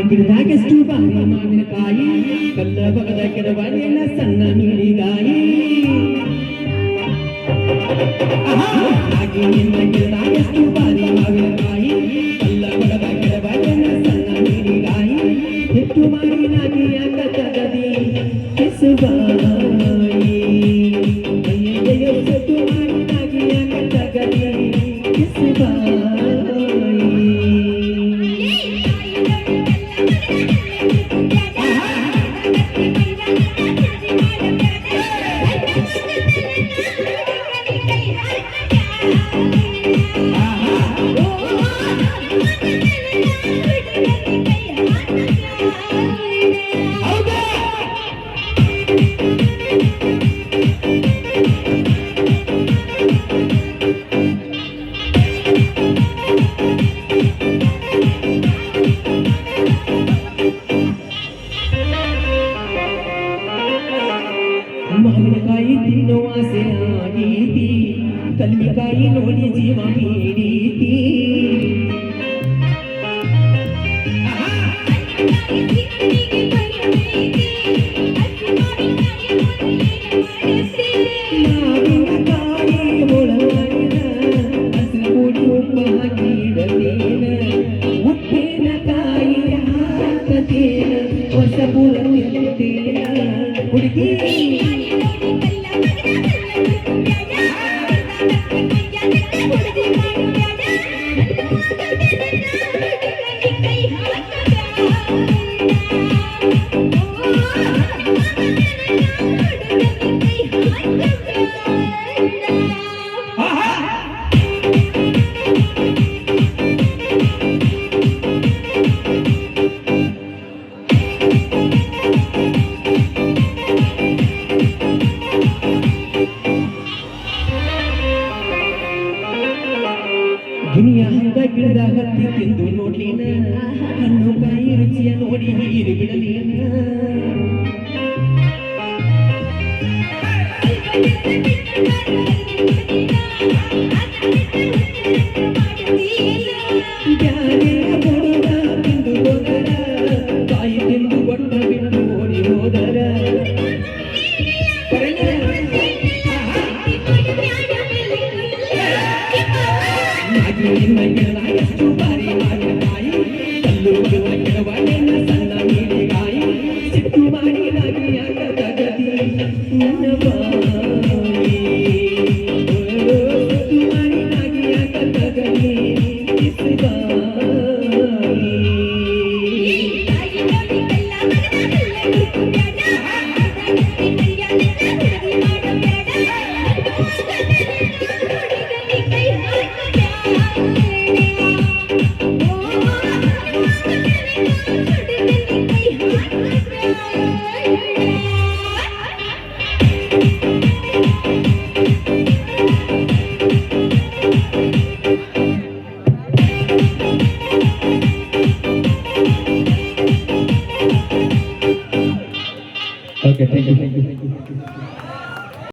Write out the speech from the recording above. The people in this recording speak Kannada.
ಗಿಡದಾಗೆಷ್ಟು ಬಾರಿ ಮಾವಿನಕಾಯಿ ಕಲ್ಲ ಬಗದ ಕೆಡಬಾಳೆನ ಸಣ್ಣ ಮೀನಿಗಾಯಿ ಹಾಗೆ ನಿನ್ನ ಗಿಡದಾಗೆಷ್ಟು ಬಾರಿ ಮಾವಿನಕಾಯಿ ಕಲ್ಲ ಬಗದ ಕೆಡಬಾಳೆನ ಸಣ್ಣ ಮೀನಿಗಾಯಿ ಹೆಚ್ಚು ಮಾಡಿ ನಾಗಿ ಯಾಕ ತಗದಿ ಕಿಸುಬಾಯಿ ಅಯ್ಯಯ್ಯೋ ಹೆಚ್ಚು ಮಾಡಿ ನಾಗಿ ಯಾಕ ತಗದಿ ಕಿಸುಬಾಯಿ ಮಾವಿನಕಾಯಿ ತಿನ್ನುವ ಆಸೆ ಆಗೀತಿ ಕಲ್ಮಿಕಾಯಿ ನೋಡಿ ಜೀವ ಮೀರೀತಿ ಮಾವಿನಕಾಯಿ ಹೊಳಗಿನ ಹಸಿರು ಪುಡಿ ಉಪ್ಪ ಹಾಕಿಡಲೇನ ಉಪ್ಪಿನಕಾಯಿ ಹಾಕತೇನ ಹೊಸ ಪುರ ತಿಂತೇನ ಹುಡುಗಿ ಗಿಣಿಯ ಹಂಗ ಗಿಡದ ಹತ್ತಿ ತಿಂದು ನೋಡ್ಲಿನ ಹಣ್ಣು ಕಾಯಿ ರುಚಿಯ ನೋಡಿ ಹೀರಿ ಬಿಡಲಿನ ಬ್ಯಾರೆಯ ಹುಡುಗ ತಿಂದು ಹೋದರ ಕಾಯಿ ತಿಂದು ಒಟ್ಟ ಬಿಟ್ಟು ಓಡಿ ಹೋದರ ನಿನ್ನ ಗಿಡದಾಗೆಷ್ಟು ಬಾರಿ ಮಾವಿನಕಾಯಿ ಕಲ್ಲು ಬಗದ ಕೆಡಬಾಳೆನ ಸಣ್ಣ ಮೀನಿಗಾಯಿ ಸಿಟ್ಟು ಮಾಡಿ ನಾಗಿ ಯಾಕ ತಗದಿ ನನ್ನ ಬಾಯಿ ಸಿಟ್ಟು ಮಾಡಿ ನಾಗಿ ಯಾಕ ತಗದಿ Bye.